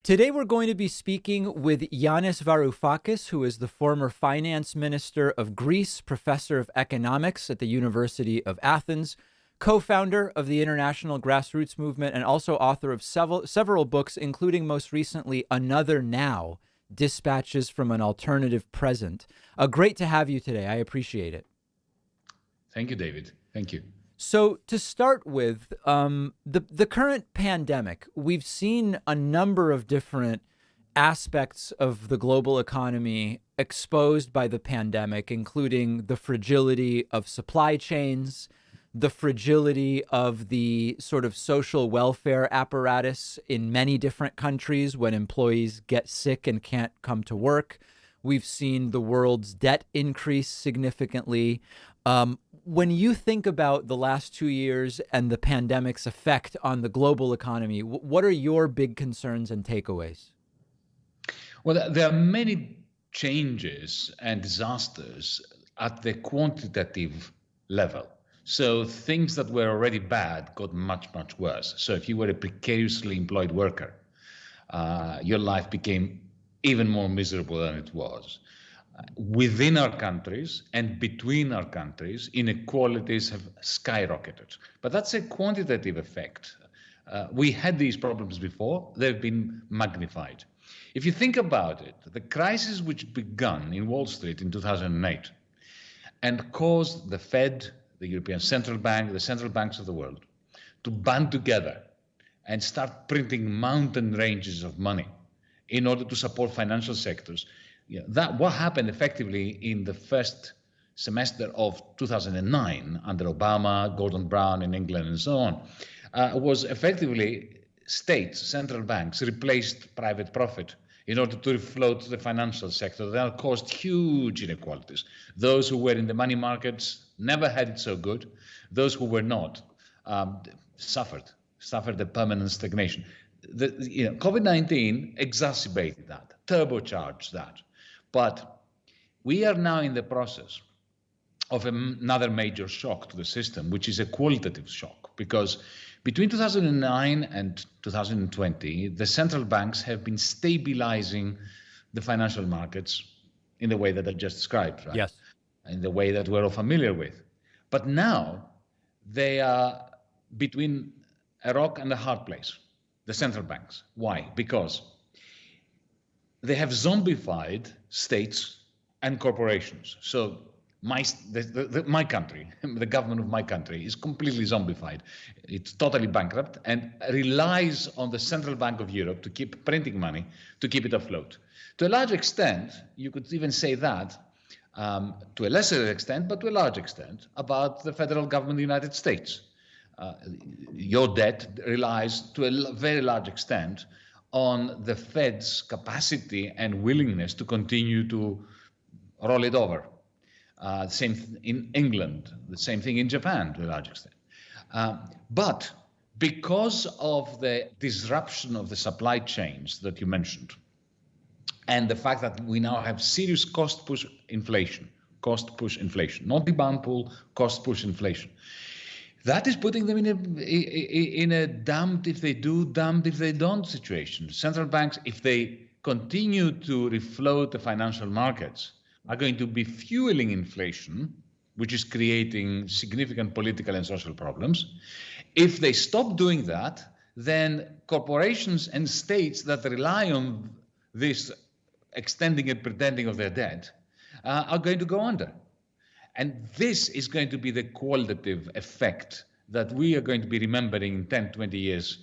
Today, we're going to be speaking with Yanis Varoufakis, who is the former finance minister of Greece, professor of economics at the University of Athens, co-founder of the International Grassroots Movement, and also author of several books, including most recently Another Now, Dispatches from an Alternative Present. Great to have you today. I appreciate it. Thank you, David. Thank you. So to start with, the current pandemic, we've seen a number of different aspects of the global economy exposed by the pandemic, including the fragility of supply chains, the fragility of the sort of social welfare apparatus in many different countries when employees get sick and can't come to work. We've seen the world's debt increase significantly. When you think about the last 2 years and the pandemic's effect on the global economy, what are your big concerns and takeaways? Well, there are many changes and disasters at the quantitative level. So things that were already bad got much, much worse. So if you were a precariously employed worker, your life became even more miserable than it was. Within our countries and between our countries, inequalities have skyrocketed. But that's a quantitative effect. We had these problems before, they've been magnified. If you think about it, the crisis which began in Wall Street in 2008 and caused the Fed, the European Central Bank, the central banks of the world to band together and start printing mountain ranges of money in order to support financial sectors. That what happened effectively in the first semester of 2009 under Obama, Gordon Brown in England, and so on, was effectively states, central banks replaced private profit in order to refloat the financial sector. That caused huge inequalities. Those who were in the money markets never had it so good. Those who were not suffered a permanent stagnation. COVID-19 exacerbated that, turbocharged that. But we are now in the process of another major shock to the system, which is a qualitative shock, because between 2009 and 2020, the central banks have been stabilizing the financial markets in the way that I just described, right? Yes. In the way that we're all familiar with. But now they are between a rock and a hard place, the central banks. Why? Because they have zombified states and corporations. So my country, the government of my country is completely zombified. It's totally bankrupt and relies on the Central Bank of Europe to keep printing money, to keep it afloat. To a large extent, you could even say that, to a lesser extent, but to a large extent, about the federal government of the United States. Your debt relies to a very large extent on the Fed's capacity and willingness to continue to roll it over. Same in England, the same thing in Japan to a large extent. But because of the disruption of the supply chains that you mentioned, and the fact that we now have serious cost push inflation, not demand pull, cost push inflation, that is putting them in a damned if they do, damned if they don't situation. Central banks, if they continue to refloat the financial markets, are going to be fueling inflation, which is creating significant political and social problems. If they stop doing that, then corporations and states that rely on this extending and pretending of their debt are going to go under. And this is going to be the qualitative effect that we are going to be remembering in 10, 20 years'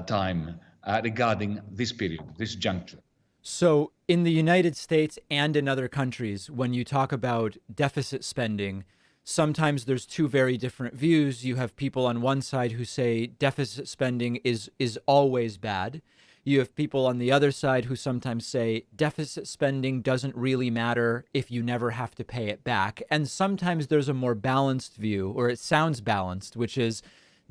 time regarding this period, this juncture. So in the United States and in other countries, when you talk about deficit spending, sometimes there's two very different views. You have people on one side who say deficit spending is always bad. You have people on the other side who sometimes say deficit spending doesn't really matter if you never have to pay it back. And sometimes there's a more balanced view, or it sounds balanced, which is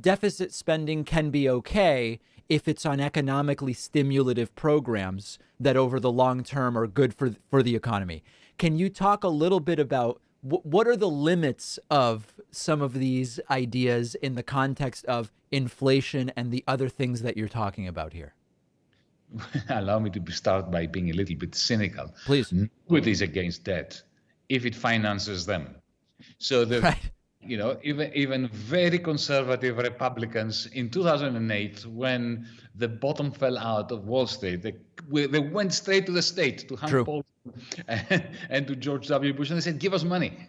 deficit spending can be okay if it's on economically stimulative programs that over the long term are good for the economy. Can you talk a little bit about what are the limits of some of these ideas in the context of inflation and the other things that you're talking about here? allow me to start by being a little bit cynical. Please. Nobody is against debt if it finances them. So Right. even very conservative Republicans in 2008, when the bottom fell out of Wall Street, they went straight to the state, to Hank True. Paulson and to George W. Bush, and they said, "Give us money.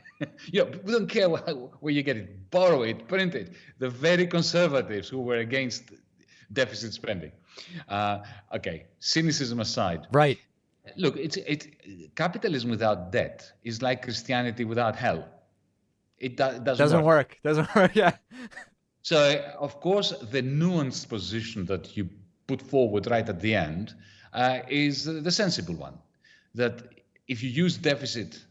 We don't care where you get it. Borrow it, print it." The very conservatives who were against deficit spending. Okay, cynicism aside. Right. Look, capitalism without debt is like Christianity without hell. It doesn't work. Doesn't work. Yeah. So, of course, the nuanced position that you put forward right at the end is the sensible one. That if you use deficit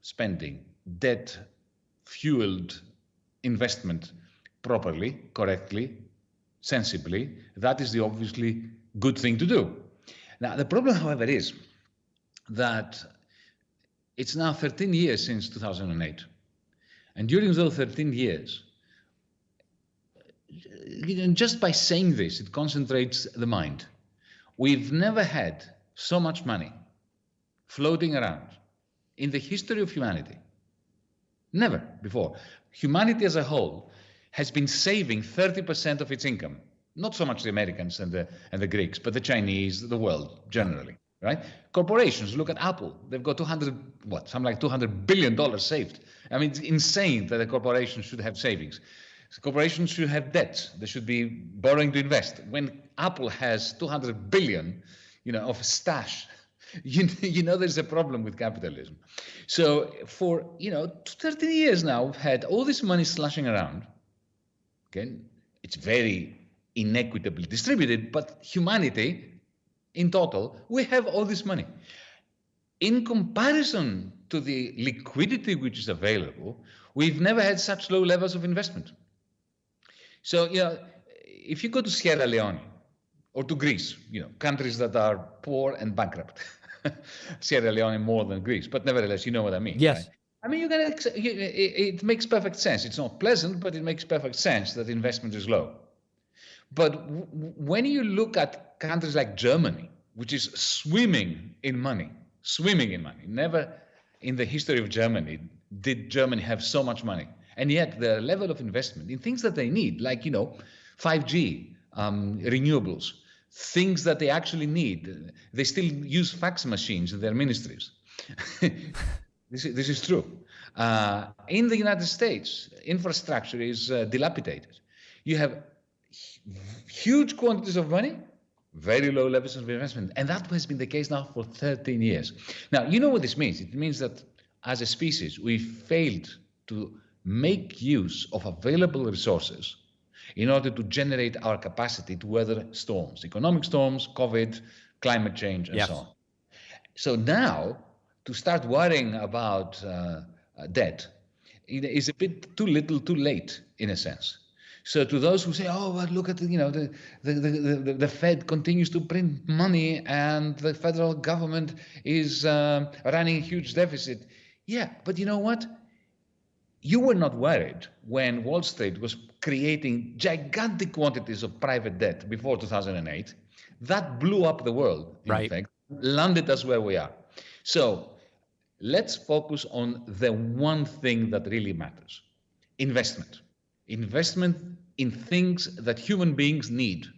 spending, debt-fueled investment properly, correctly, sensibly, that is the obviously good thing to do. Now, the problem, however, is that it's now 13 years since 2008. And during those 13 years, just by saying this, it concentrates the mind. We've never had so much money floating around in the history of humanity. Never before. Humanity as a whole has been saving 30% of its income. Not so much the Americans and the Greeks, but the Chinese, the world generally, right? Corporations, look at Apple. They've got something like $200 billion saved. I mean, it's insane that a corporation should have savings. Corporations should have debts. They should be borrowing to invest. When Apple has 200 billion, of stash, there's a problem with capitalism. So for 13 years now, we've had all this money slushing around. Okay, it's very inequitably distributed, but humanity, in total, we have all this money. In comparison to the liquidity which is available, we've never had such low levels of investment. So, if you go to Sierra Leone or to Greece, countries that are poor and bankrupt, Sierra Leone more than Greece, but nevertheless, you know what I mean. Yes. Right? I mean, it makes perfect sense. It's not pleasant, but it makes perfect sense that investment is low. But when you look at countries like Germany, which is swimming in money, never in the history of Germany did Germany have so much money. And yet the level of investment in things that they need, like, 5G, renewables, things that they actually need. They still use fax machines in their ministries. This is true. In the United States, infrastructure is dilapidated. You have huge quantities of money, very low levels of investment. And that has been the case now for 13 years. Now, you know what this means? It means that as a species, we failed to make use of available resources in order to generate our capacity to weather storms, economic storms, COVID, climate change, and so on. So now, to start worrying about debt is a bit too little, too late, in a sense. So to those who say, "Oh, but look at the Fed continues to print money and the federal government is running a huge deficit," yeah, but you know what? You were not worried when Wall Street was creating gigantic quantities of private debt before 2008. That blew up the world, in fact, landed us where we are. So let's focus on the one thing that really matters: investment. Investment in things that human beings need.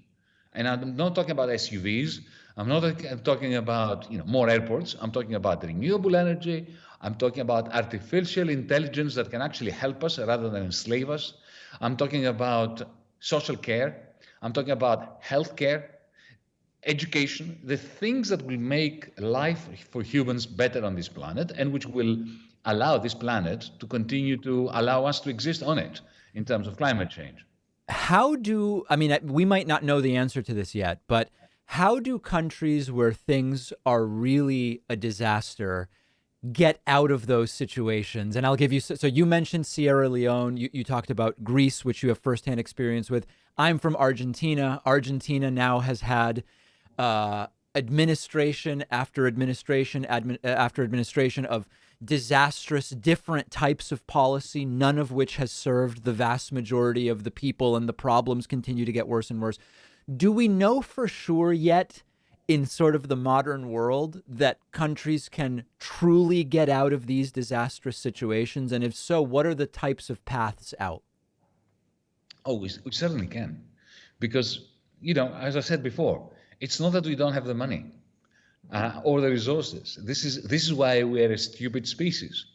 And I'm not talking about SUVs. I'm not talking about more airports. I'm talking about renewable energy. I'm talking about artificial intelligence that can actually help us rather than enslave us. I'm talking about social care. I'm talking about healthcare, education, the things that will make life for humans better on this planet and which will allow this planet to continue to allow us to exist on it in terms of climate change. We might not know the answer to this yet, but how do countries where things are really a disaster get out of those situations? And I'll give you, so you mentioned Sierra Leone, you talked about Greece, which you have firsthand experience with. I'm from Argentina. Argentina now has had administration after administration of disastrous different types of policy, none of which has served the vast majority of the people, and the problems continue to get worse and worse. Do we know for sure yet in sort of the modern world that countries can truly get out of these disastrous situations? And if so, what are the types of paths out? Oh, we certainly can. Because, as I said before, it's not that we don't have the money or the resources. This is why we are a stupid species,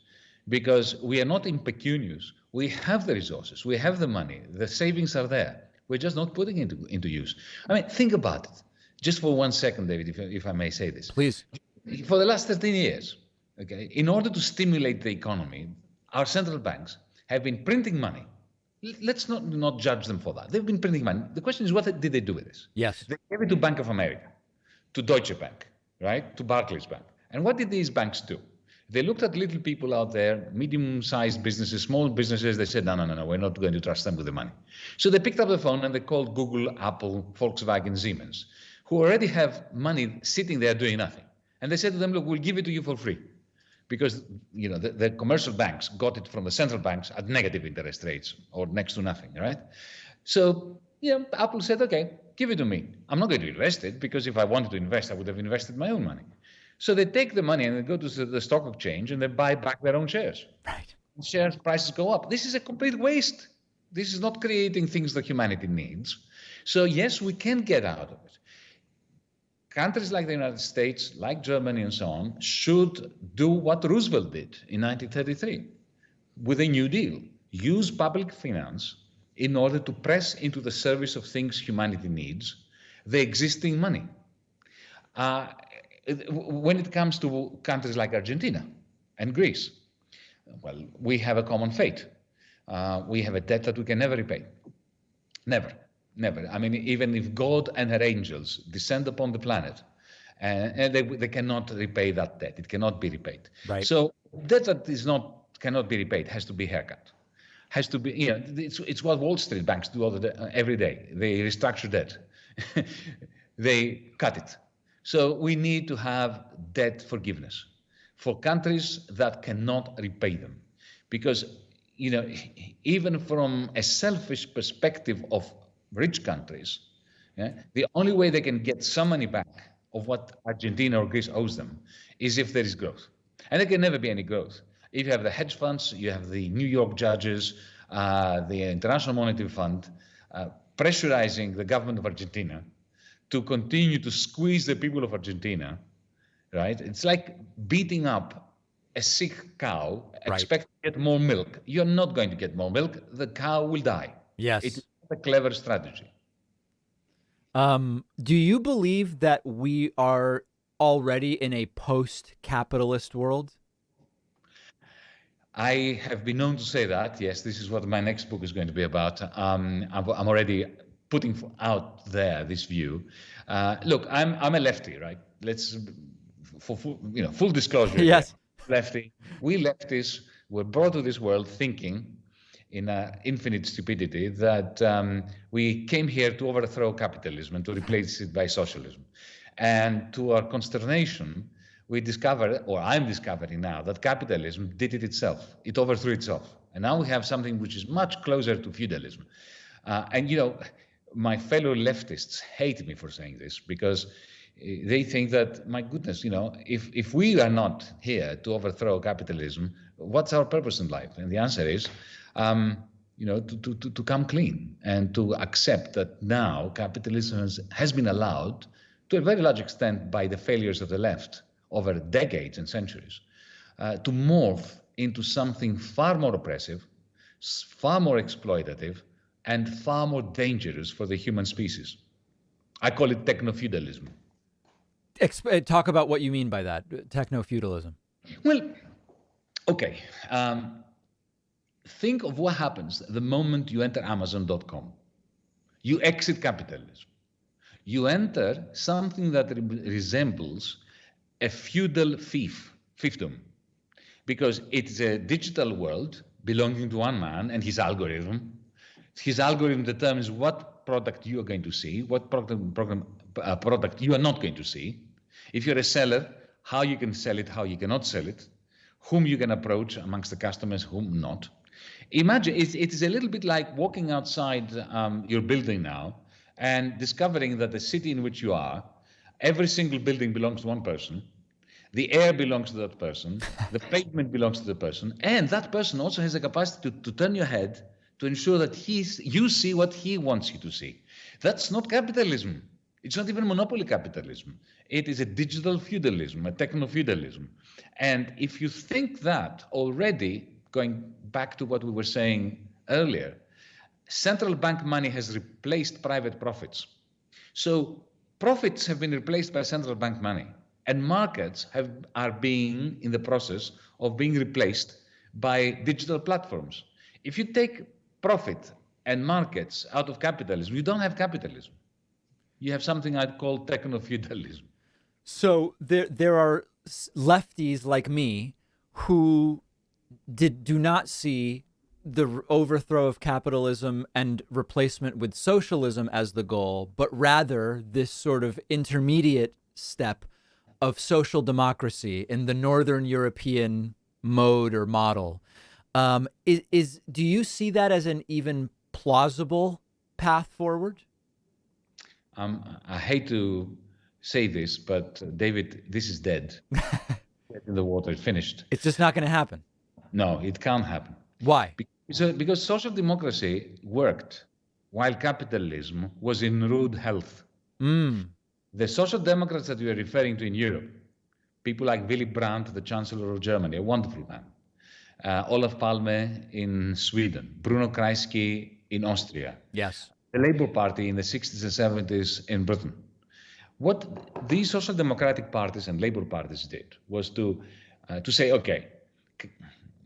because we are not impecunious. We have the resources, we have the money, the savings are there. We're just not putting it into use. I mean, think about it. Just for 1 second, David, if I may say this. Please. For the last 13 years, okay, in order to stimulate the economy, our central banks have been printing money. Let's not judge them for that. They've been printing money. The question is, what did they do with this? Yes. They gave it to Bank of America, to Deutsche Bank, right? To Barclays Bank. And what did these banks do? They looked at little people out there, medium-sized businesses, small businesses. They said, no, we're not going to trust them with the money. So they picked up the phone and they called Google, Apple, Volkswagen, Siemens, who already have money sitting there doing nothing. And they said to them, look, we'll give it to you for free. Because the commercial banks got it from the central banks at negative interest rates or next to nothing, right? So Apple said, okay, give it to me. I'm not going to invest it, because if I wanted to invest, I would have invested my own money. So they take the money and they go to the stock exchange and they buy back their own shares. Right. Shares prices go up. This is a complete waste. This is not creating things that humanity needs. So yes, we can get out of it. Countries like the United States, like Germany and so on, should do what Roosevelt did in 1933 with a New Deal. Use public finance in order to press into the service of things humanity needs the existing money. When it comes to countries like Argentina and Greece, well, we have a common fate. We have a debt that we can never repay. Never. I mean, even if God and her angels descend upon the planet, and they cannot repay that debt. It cannot be repaid. Right. So debt that cannot be repaid has to be haircut. Has to be, it's what Wall Street banks do every day. They restructure debt. They cut it. So we need to have debt forgiveness for countries that cannot repay them. Because, even from a selfish perspective of rich countries, the only way they can get some money back of what Argentina or Greece owes them is if there is growth. And there can never be any growth. If you have the hedge funds, you have the New York judges, the International Monetary Fund, pressurizing the government of Argentina to continue to squeeze the people of Argentina, right? It's like beating up a sick cow, expect to get more milk. You're not going to get more milk. The cow will die. Yes. It is a clever strategy. Do you believe that we are already in a post-capitalist world? I have been known to say that. Yes, this is what my next book is going to be about. I'm already putting out there this view. Look, I'm a lefty, right? Let's, for full disclosure. Yes. Lefty. We lefties were brought to this world thinking in infinite stupidity that we came here to overthrow capitalism and to replace it by socialism. And to our consternation, we discovered, or I'm discovering now, that capitalism did it itself. It overthrew itself. And now we have something which is much closer to feudalism. And my fellow leftists hate me for saying this, because they think that, my goodness, if we are not here to overthrow capitalism, what's our purpose in life? And the answer is, to come clean and to accept that now capitalism has been allowed, to a very large extent by the failures of the left over decades and centuries, to morph into something far more oppressive, far more exploitative, and far more dangerous for the human species. I call it Techno Feudalism. Talk about what you mean by that, Techno Feudalism. Well, okay. Think of what happens the moment you enter Amazon.com. You exit capitalism. You enter something that resembles a feudal fiefdom, because it's a digital world belonging to one man and his algorithm. His algorithm determines what product you are going to see, what product you are not going to see. If you're a seller, how you can sell it, how you cannot sell it, whom you can approach amongst the customers, whom not. Imagine, it is a little bit like walking outside your building now and discovering that the city in which you are every single building belongs to one person. The air belongs to that person. The pavement belongs to the person. And that person also has the capacity to turn your head to ensure that you see what he wants you to see. That's not capitalism. It's not even monopoly capitalism. It is a digital feudalism, a techno feudalism. And if you think that already, going back to what we were saying earlier, central bank money has replaced private profits. So profits have been replaced by central bank money, and markets are being in the process of being replaced by digital platforms. If you take profit and markets out of capitalism, you don't have capitalism. You have something I'd call techno feudalism. So there are lefties like me who do not see the overthrow of capitalism and replacement with socialism as the goal, but rather this sort of intermediate step of social democracy in the Northern European mode or model. Do you see that as an even plausible path forward? I hate to say this, but David, this is dead. In the water, it's finished. It's just not going to happen. No, it can't happen. Why? Because social democracy worked while capitalism was in rude health. The social democrats that you are referring to in Europe, people like Willy Brandt, the Chancellor of Germany, a wonderful man, Olof Palme in Sweden, Bruno Kreisky in Austria. Yes. The Labour Party in the 60s and 70s in Britain. What these social democratic parties and Labour parties did was to say, okay,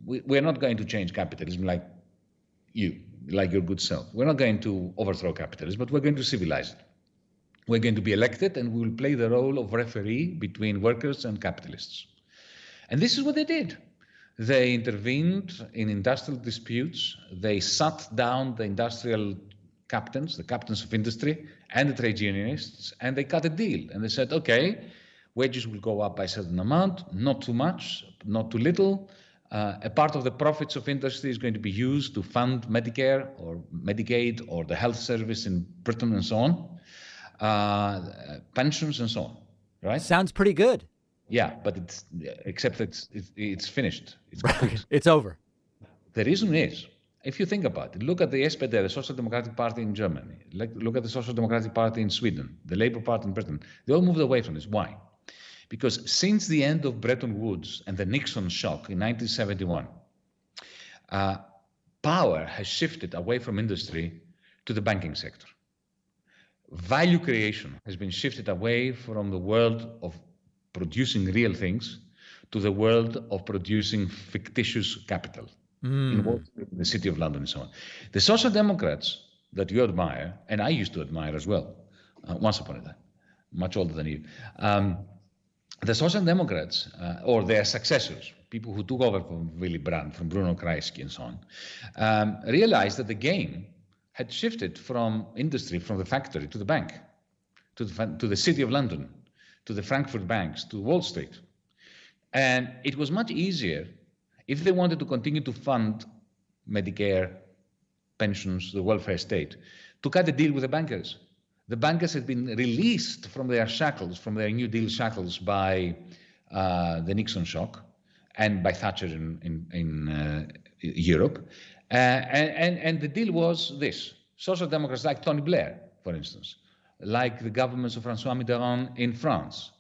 we're not going to change capitalism like your good self. We're not going to overthrow capitalism, but we're going to civilize it. We're going to be elected, and we will play the role of referee between workers and capitalists. And this is what they did. They intervened in industrial disputes. They sat down the industrial captains, the captains of industry, and the trade unionists, and they cut a deal. And they said, okay, wages will go up by a certain amount, not too much, not too little. A part of the profits of industry is going to be used to fund Medicare or Medicaid or the health service in Britain and so on, pensions and so on, right? Sounds pretty good. Yeah, but except it's finished. It's over. The reason is, if you think about it, look at the SPD, the Social Democratic Party in Germany. Look at the Social Democratic Party in Sweden, the Labour Party in Britain. They all moved away from this. Why? Because since the end of Bretton Woods and the Nixon shock in 1971, power has shifted away from industry to the banking sector. Value creation has been shifted away from the world of producing real things to the world of producing fictitious capital. In the City of London and so on. The Social Democrats that you admire, and I used to admire as well, once upon a time, much older than you, the Social Democrats, or their successors, people who took over from Willy Brandt, from Bruno Kreisky and so on, realized that the game had shifted from industry, from the factory to the bank, to the City of London, to the Frankfurt banks, to Wall Street. And it was much easier if they wanted to continue to fund Medicare, pensions, the welfare state, to cut a deal with the bankers. The bankers had been released from their shackles, from their New Deal shackles by the Nixon shock and by Thatcher in Europe. And the deal was this. Social Democrats like Tony Blair, for instance, like the governments of François Mitterrand in France,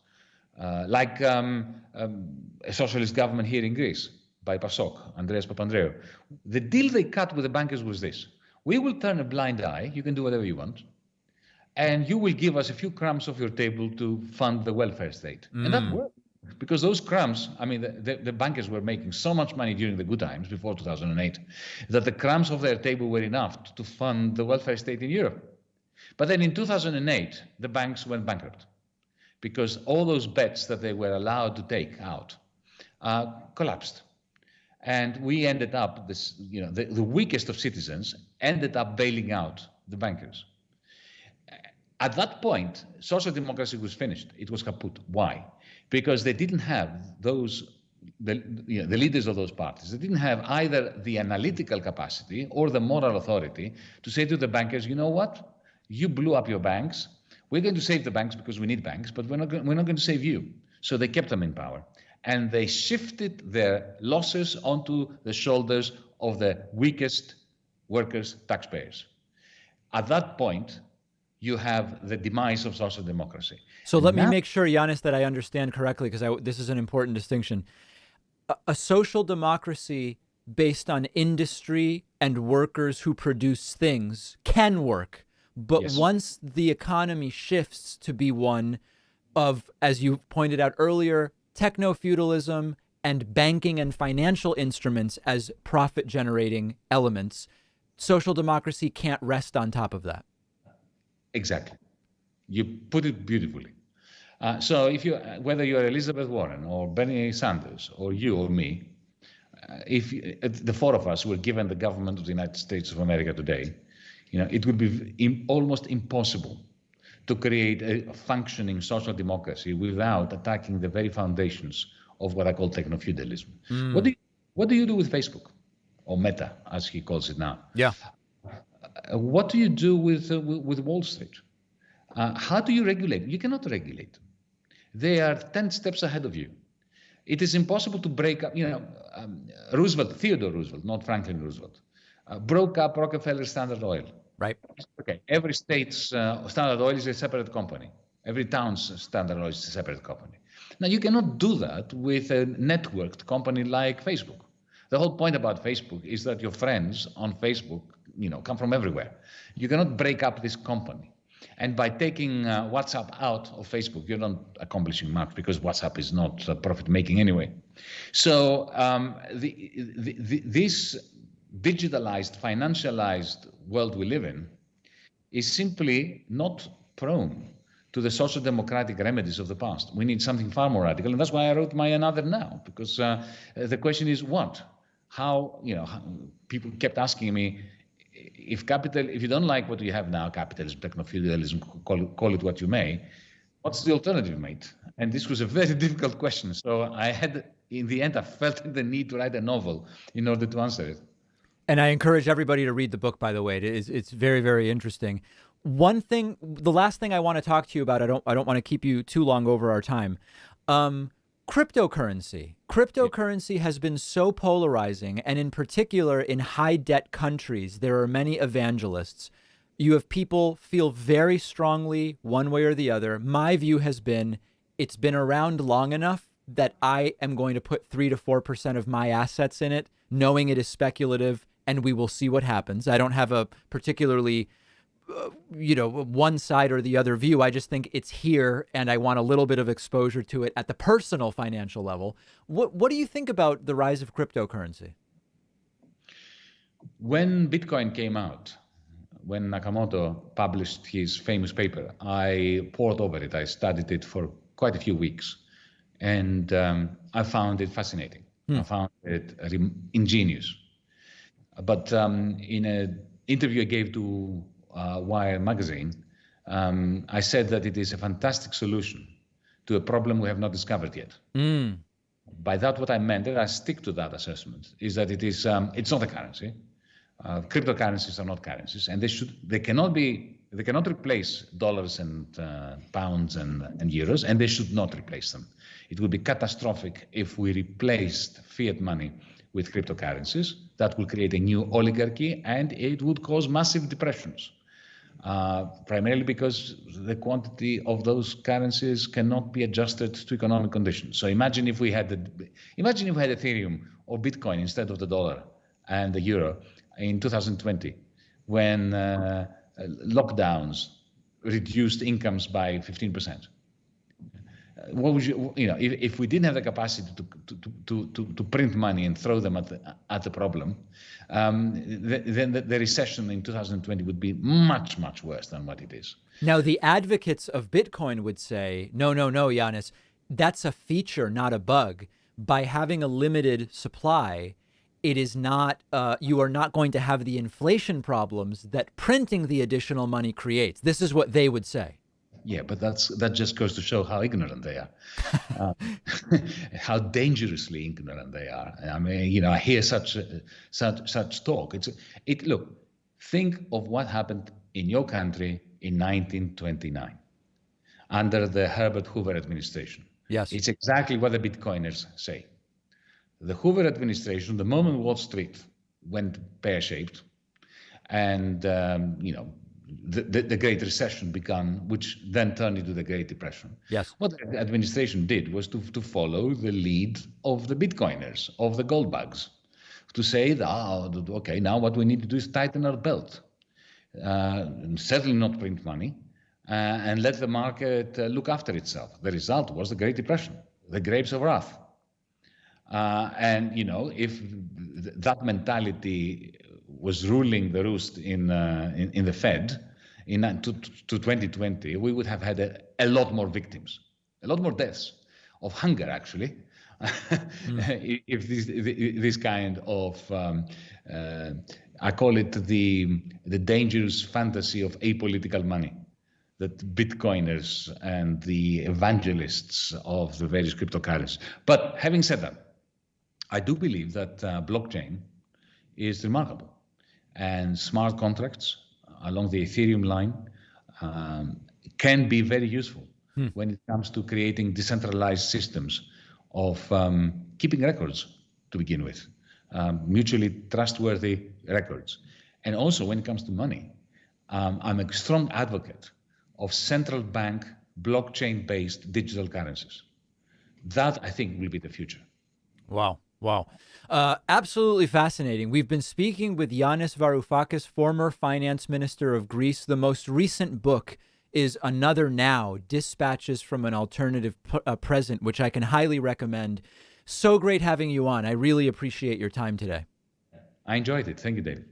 like a socialist government here in Greece, by PASOK, Andreas Papandreou. The deal they cut with the bankers was this. We will turn a blind eye, you can do whatever you want, and you will give us a few crumbs off your table to fund the welfare state. And that worked. Because those crumbs, I mean, the bankers were making so much money during the good times, before 2008, that the crumbs off their table were enough to fund the welfare state in Europe. But then in 2008, the banks went bankrupt, because all those bets that they were allowed to take out collapsed. And we ended up, the weakest of citizens ended up bailing out the bankers. At that point, social democracy was finished. It was kaput. Why? Because they didn't have the leaders of those parties. They didn't have either the analytical capacity or the moral authority to say to the bankers, you know what? You blew up your banks. we're going to save the banks because we need banks, but we're not going to save you. So they kept them in power. And they shifted their losses onto the shoulders of the weakest workers, taxpayers. At that point, you have the demise of social democracy. So let me make sure, Yanis, that I understand correctly, because this is an important distinction. A social democracy based on industry and workers who produce things can work. But Yes. once the economy shifts to be one of, as you pointed out earlier, techno feudalism and banking and financial instruments as profit generating elements, social democracy can't rest on top of that. Exactly. You put it beautifully. So if you, whether you're Elizabeth Warren or Bernie Sanders or you or me, if the four of us were given the government of the United States of America today, it would be almost impossible to create a functioning social democracy without attacking the very foundations of what I call techno feudalism. What do you do with Facebook, or Meta, as he calls it now? Yeah. What do you do with Wall Street? How do you regulate? You cannot regulate. They are 10 steps ahead of you. It is impossible to break up. Theodore Roosevelt, not Franklin Roosevelt, broke up Rockefeller Standard Oil. Right. Okay. Every state's Standard Oil is a separate company. Every town's Standard Oil is a separate company. Now, you cannot do that with a networked company like Facebook. The whole point about Facebook is that your friends on Facebook, come from everywhere. You cannot break up this company. And by taking WhatsApp out of Facebook, you're not accomplishing much, because WhatsApp is not profit-making anyway. So this digitalized, financialized world we live in is simply not prone to the social democratic remedies of the past. We need something far more radical, and that's why I wrote my Another Now, because the question is what? How people kept asking me, if you don't like what you have now, capitalism, techno feudalism, call it what you may, what's the alternative, mate? And this was a very difficult question. So in the end, I felt the need to write a novel in order to answer it. And I encourage everybody to read the book, by the way. It's very, very interesting. One thing, the last thing I want to talk to you about, I don't want to keep you too long over our time. Cryptocurrency. Cryptocurrency has been so polarizing, and in particular in high debt countries, there are many evangelists. You have people feel very strongly one way or the other. My view has been, it's been around long enough that I am going to put 3 to 4% of my assets in it, knowing it is speculative, and we will see what happens. I don't have a particularly one side or the other view. I just think it's here, and I want a little bit of exposure to it at the personal financial level. What do you think about the rise of cryptocurrency? When Bitcoin came out, when Nakamoto published his famous paper, I pored over it. I studied it for quite a few weeks, and I found it fascinating. I found it ingenious. But in an interview I gave to Wire magazine, I said that it is a fantastic solution to a problem we have not discovered yet. By that, what I meant, and I stick to that assessment, is that it's not a currency. Cryptocurrencies are not currencies, and they cannot replace dollars and pounds and euros, and they should not replace them. It would be catastrophic if we replaced fiat money with cryptocurrencies. That will create a new oligarchy, and it would cause massive depressions. Primarily because the quantity of those currencies cannot be adjusted to economic conditions. So imagine if we had Ethereum or Bitcoin instead of the dollar and the euro in 2020, when lockdowns reduced incomes by 15%. What would if we didn't have the capacity to print money and throw them at the problem, then the recession in 2020 would be much, much worse than what it is. Now, the advocates of Bitcoin would say, no, Yanis, that's a feature, not a bug. By having a limited supply, it is not, you are not going to have the inflation problems that printing the additional money creates. This is what they would say. Yeah, but that just goes to show how ignorant they are, how dangerously ignorant they are. I mean, I hear such talk. Look, think of what happened in your country in 1929. under the Herbert Hoover administration. Yes. It's exactly what the Bitcoiners say. The Hoover administration, the moment Wall Street went pear-shaped, and the Great Recession began, which then turned into the Great Depression. Yes. What the administration did was to follow the lead of the Bitcoiners, of the gold bugs, to say, okay, now what we need to do is tighten our belt, certainly not print money, and let the market look after itself. The result was the Great Depression, the grapes of wrath. And if that mentality was ruling the roost in the Fed to 2020, we would have had a lot more victims, a lot more deaths of hunger, actually. If this kind of I call it the dangerous fantasy of apolitical money that Bitcoiners and the evangelists of the various cryptocurrencies. But having said that, I do believe that blockchain is remarkable, and smart contracts along the Ethereum line can be very useful when it comes to creating decentralized systems of keeping records to begin with, mutually trustworthy records. And also when it comes to money, I'm a strong advocate of central bank blockchain-based digital currencies. That, I think, will be the future. Wow. Wow. Absolutely fascinating. We've been speaking with Yanis Varoufakis, former finance minister of Greece. The most recent book is Another Now, Dispatches from an Alternative Present, which I can highly recommend. So great having you on. I really appreciate your time today. I enjoyed it. Thank you, David.